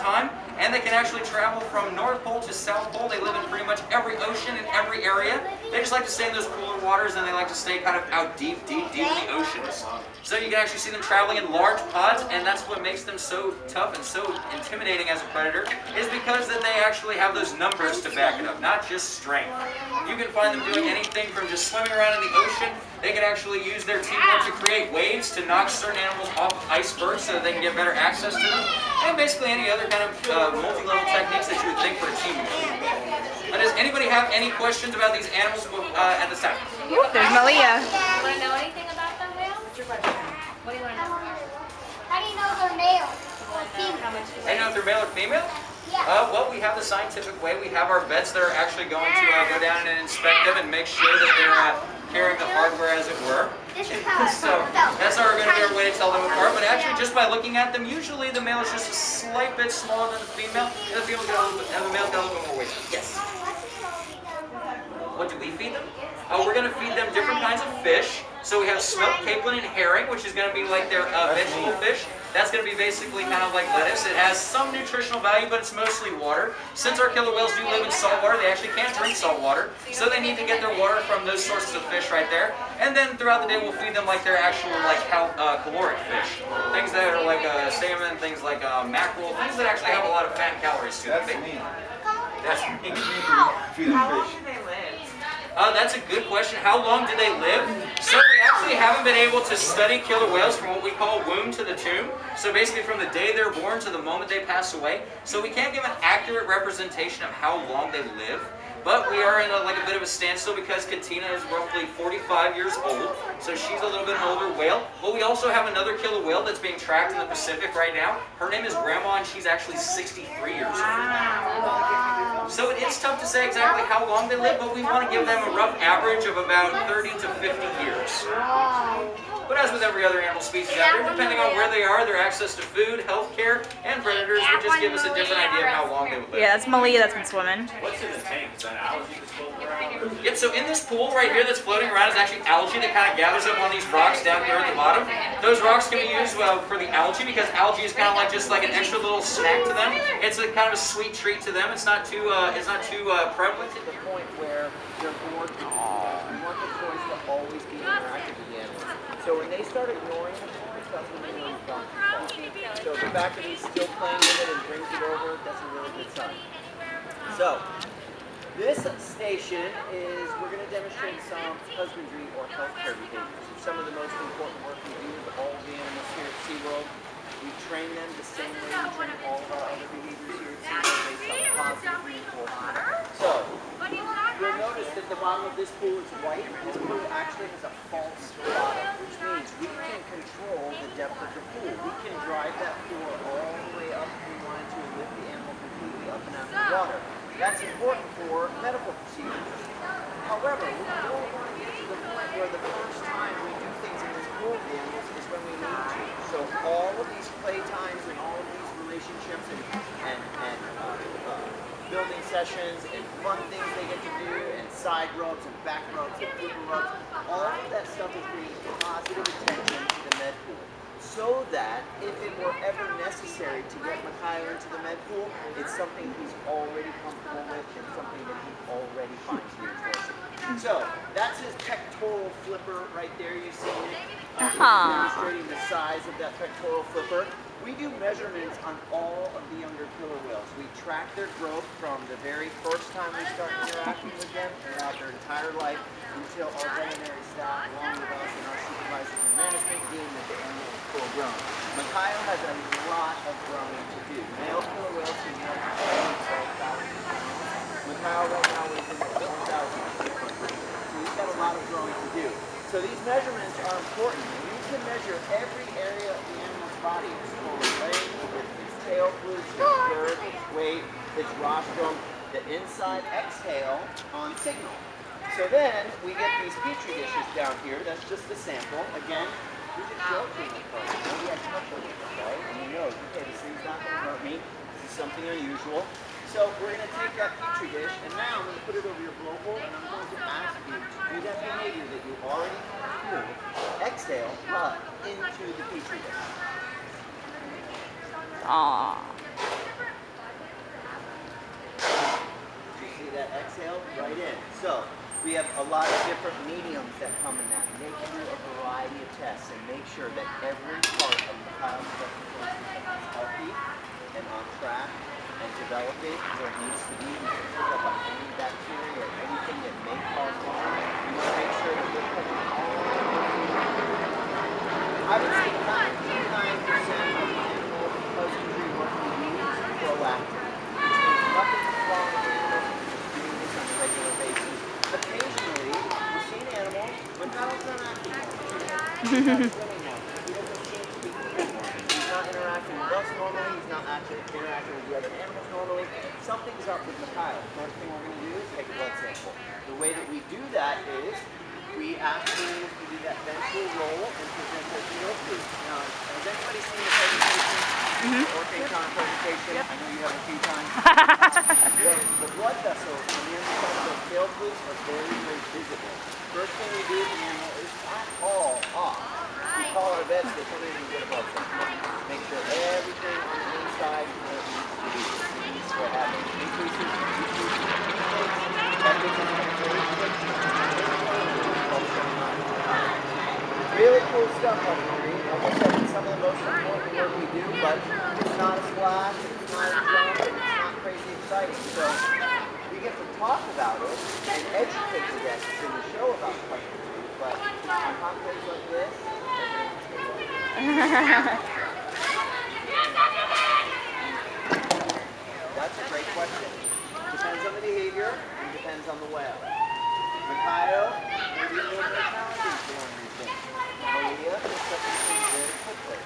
time, and they can actually travel from North Pole to South Pole. They live in pretty much every ocean in every area. They just like to stay in those cooler waters, and they like to stay kind of out deep in the oceans. So you can actually see them traveling in large pods, and that's what makes them so tough and so intimidating as a predator, is because that they actually have those numbers to back it up, not just strength. You can find them doing anything from just swimming around in the ocean. They can actually use their teamwork to create waves to knock certain animals off icebergs so that they can get better access to them, and basically any other kind of multi-level techniques that you would think for a team. Does anybody have any questions about these animals at this time? There's Malia. Do you want to know anything about them, Will? What's your question? What do you want to know? How do you know they're male or female? How much do you How do you know if they're male or female? Yeah. Well, we have the scientific way. We have our vets that are actually going to go down and inspect them and make sure that they're carrying the hardware, as it were. So that's how we're going to be our way to tell them apart. But actually, just by looking at them, usually the male is just a slight bit smaller than the female, and the female's got a little bit, and the male's got a little bit more weight. Yes. What do we feed them? We're going to feed them different kinds of fish. So we have smoked capelin and herring, which is going to be like their vegetable fish. That's going to be basically kind of like lettuce. It has some nutritional value, but it's mostly water. Since our killer whales do live in salt water, they actually can't drink salt water. So they need to get their water from those sources of fish right there. And then throughout the day, we'll feed them like their actual caloric fish. Things that are like salmon, things like mackerel, things that actually have a lot of fat and calories to them. That's me. That's me. Feeding How long fish. do they live? That's a good question. How long do they live? So we actually haven't been able to study killer whales from what we call womb to the tomb. So basically from the day they're born to the moment they pass away. So we can't give an accurate representation of how long they live. But we are in a bit of a standstill because Katina is roughly 45 years old. So she's a little bit an older whale. But we also have another killer whale that's being tracked in the Pacific right now. Her name is Grandma, and she's actually 63 years old. So it is tough to say exactly how long they live, but we want to give them a rough average of about 30 to 50 years. But as with every other animal species out there, depending on where they are, their access to food, health care, and predators would just give us a different idea of how long they would live. Yeah, that's Malia that's been swimming. What's in the tank? Is that algae that's floating around? Yep, so in this pool right here that's floating around is actually algae that kind of gathers up on these rocks down here at the bottom. Those rocks can be used for the algae because algae is kind of like just like an extra little snack to them. It's a kind of a sweet treat to them. It's not too prevalent. To the point where they're bored to death. You want the toys to always be interactive with the animals. So when they start ignoring the toys, that's when they know you've gone too far. So the fact that he's still playing with it and brings it over, that's a really good sign. So this station is, we're going to demonstrate some husbandry or healthcare behaviors. It's some of the most important work we do with all of the animals here at SeaWorld. We train them the same way we train all of our other behaviors here at SeaWorld based on positive reinforcement. So, you'll notice that the bottom of this pool is white. This pool actually has a false bottom, which means we can control the depth of the pool. We can drive that pool all the way up if we wanted to and lift the animal completely up and out of the water. That's important for medical procedures. However, we don't want to get to the point where the first time we do things in this pool with the animals is when we need to. So all of these playtimes and all of these relationships and building sessions and fun things they get to do and side rubs and back rubs and flipper rubs, all of that stuff is bringing positive attention to the med pool. So that if it were ever necessary to get Makaio into the med pool, it's something he's already comfortable with and something that he already finds reinforcing. So that's his pectoral flipper right there. You see it demonstrating the size of that pectoral flipper. We do measurements on all of the younger killer whales. We track their growth from the very first time we start interacting with them throughout their entire life until our veterinary staff, along with us and our supervisors and management, deem that the animal is full grown. Makaio has a lot of growing to do. Male killer whales can get up to 12,000 pounds. Makaio right now is in the 1,000. So he's got a lot of growing to do. So these measurements are important. We can measure every area of the animal's body. Its forward leg, its tail flukes, its girth, its weight, its rostrum, the inside exhale on signal. So then we get these petri dishes down here. That's just a sample. Again, we just show it to them first. Maybe I touch on it, right? And he knows, okay, this thing's not going to hurt me. This is something unusual. So we're going to take that petri dish, and now I'm going to put it over your blowhole, and I'm going to ask you to do that behavior that you already do. Exhale, but into the petri dish. Aww. exhale, right in. So we have a lot of different mediums that come in that. They can do a variety of tests and make sure that every part of the child's respiratory system is healthy and on track and developing where it needs to be. We can pick up on any bacteria or anything that may cause harm. We want to make sure that we're covering all of it. I would say 99% of the animal husbandry work we do is proactive. Nothing's wrong with animals, we're just doing this on a regular basis. Occasionally, we've seen animals, but Kyle's not acting on it. He's not swimming now. He doesn't seem to be eating more. He's not interacting with us normally. He's not actually interacting with the other animals normally. Something's up with Makaio. First thing we're going to do is take a blood sample. The way that we do that is we ask animals to do that ventral roll and present their fetal food. Now, has anybody seen the presentation? Orphan Con presentation? Yep. I know you have a few times. The blood vessels on the inside of those tail flutes are very, very visible. First thing we do with the animal is not all off. We call our vets to come in and get a blood sample. Make sure everything on the inside is where it needs to be. So what happens? Increases, decreases, that gives us a very quick really cool stuff up here. Like I said, it's some of the most important work we do, but it's not a splash, it's not a jump, and it's not crazy exciting. So we get to talk about it and educate the guests in the show about husbandry, but on hot days like this, that's a great question. Depends on the behavior and depends on the whale. Makaio, maybe a little bit challenging for one reason. Malia picks up these things very quickly.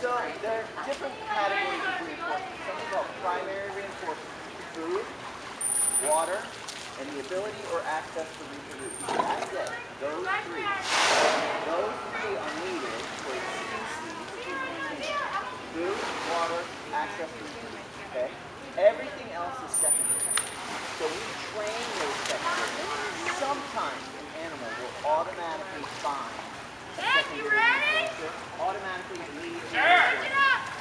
So there are different categories of reinforcement. Something called primary reinforcement. Food, water, and the ability or access to reproduce. That's it. Those three. Those three are needed for a species. Food, water, access to reproduce. Okay? Everything else is secondary. So we train those secondary. Sometimes an animal will automatically find a secondary reinforcer, automatically immediately reinforce.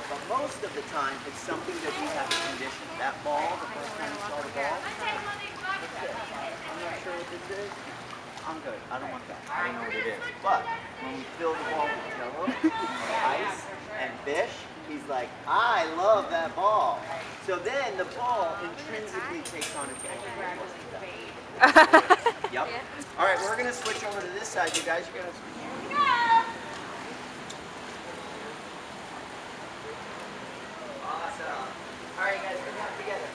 But most of the time, it's something that we have to condition. That ball, the first time you saw the ball, what's this? I'm not sure what this is. I'm good. I don't want that. I don't know what it is. But when we fill the ball with jello, ice, and fish, he's like, I love that ball. So then the ball intrinsically takes on its own reinforcement. Yep. All right, we're going to switch over to this side, you guys. You're going to switch. Awesome. All right, guys, we're going together.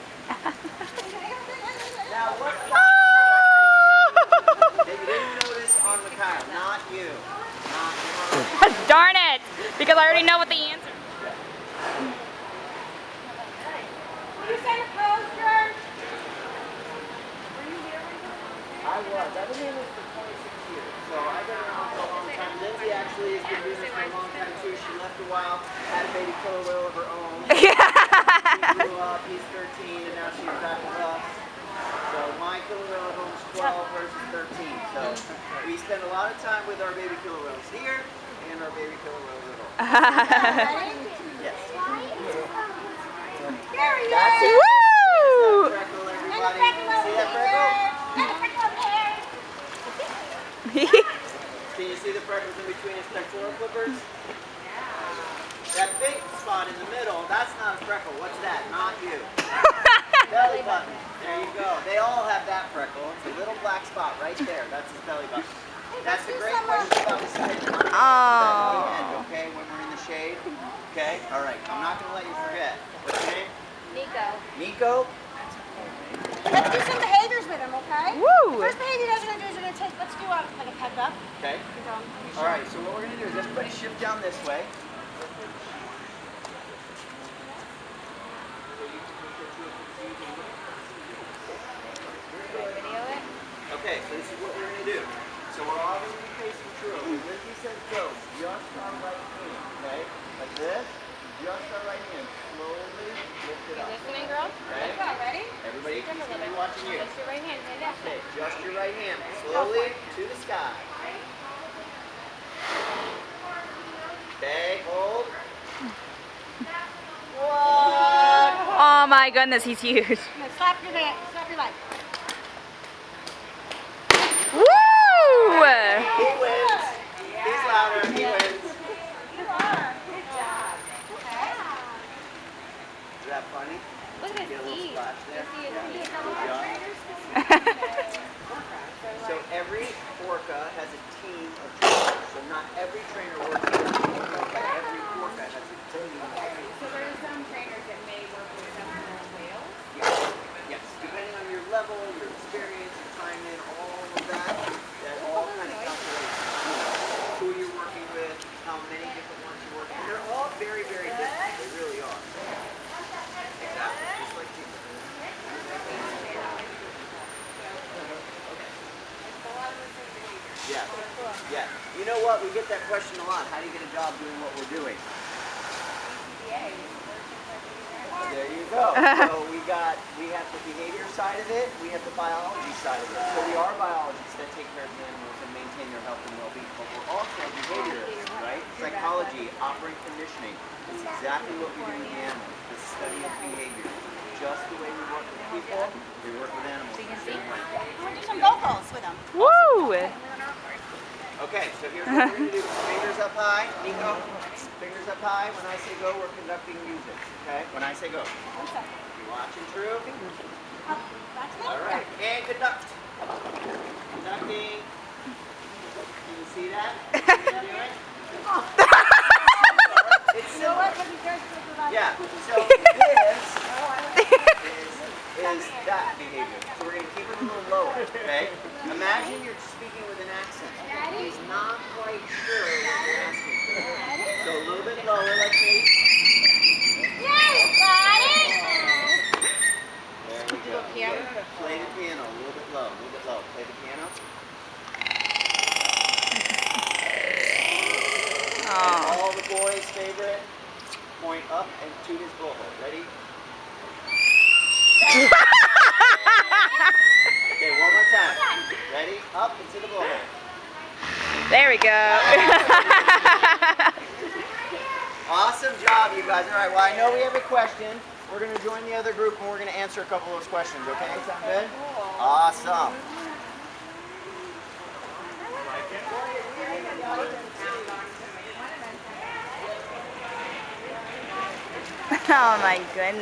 Now, what that you didn't notice on Makaio? Not you. Not you. Darn it! Because I already know what the answer is. You said a poster. I was. I've been doing this for 26 years, so I've been around for a long time. Lyndsey actually has been doing this for a long time too. She left a while, had a baby killer whale of her own. She grew up, he's 13, and now she's back with us. So my killer whale at home is 12, hers is 13. So we spend a lot of time with our baby killer whales here and our baby killer whales at home. Yes. There he That's is. it. Woo! That's that freckle, And a everybody. freckle over See that here. freckle? And a freckle over here. Can you see the freckles in between his pectoral flippers? That big spot in the middle, that's not a freckle. What's that? Not you. Belly button. There you go. They all have that freckle. It's a little black spot right there. That's his belly button. That's a great question about his head. Oh. Okay, when we're in the shade. Okay? All right. I'm not going to let you forget. What's your name? Nico. Nico? Let's do some behaviors with him, okay? Woo! First behavior you guys are going to do is you're going to take, let's do like a peck up. Okay. All right. So what we're going to do is everybody shift down this way. Okay, so this is what we're going to do. So we're all going to be facing Trua. When Lyndsey says go, just our right hand, okay? Like this, just our right hand. Slowly lift it up. Listening, girl? Okay? Let's go. Ready? Everybody continue watching you. Just your right hand. Stand up. Okay, just your right hand. Slowly to the sky. Okay, hold. What? Oh my goodness, he's huge. No, Slap your hand. Slap your leg. Woo! He wins. He's louder. He wins. You are. Good job. Okay. Is that funny? Look at Get a his little teeth. splash there. You see his Yeah. teeth? Good job. So every orca has a team of trainers. So not every trainer works with an orca, but every orca has a team. So there are some trainers that may work with some whales. Yes. Yes. Depending on your level, your experience, your time in, all of that, that all kind of calculates, you know, who you're working with, how many different ones you're working with. They're all very, very different. They really are. Exactly. Just like people. Yeah. Yeah. You know what? We get that question a lot. How do you get a job doing what we're doing? There you go. So we have the behavior side of it. We have the biology side of it. So we are biologists that take care of the animals and maintain their health and well-being. But we're also behaviorists, right? Psychology, operant conditioning. It's exactly what we do with the animals. The study of behavior. Just the way we work with people, we work with animals. So you can see. We'll do some vocals with them. Woo! Okay, so here's what we're going to do. Fingers up high. Nico, fingers up high. When I say go, we're conducting music. Okay? When I say go. You watching, True? All right. And conduct. Conducting. Can you see that? It's similar. Yeah. So this is that behavior. So we're going to keep it a little lower. Okay? Imagine you're speaking with an accent. He's not quite sure what you're asking for. So a little bit lower, like me. There we go. Play the piano a little bit low, a little bit low. Play the piano. And all the boys' favorite, point up and to his blowhole. Ready? Okay, one more time. Ready? Up and to the blowhole. There we go. Awesome job, you guys. All right, well, I know we have a question. We're going to join the other group and we're going to answer a couple of those questions, okay? Sound good? Awesome. Oh my goodness.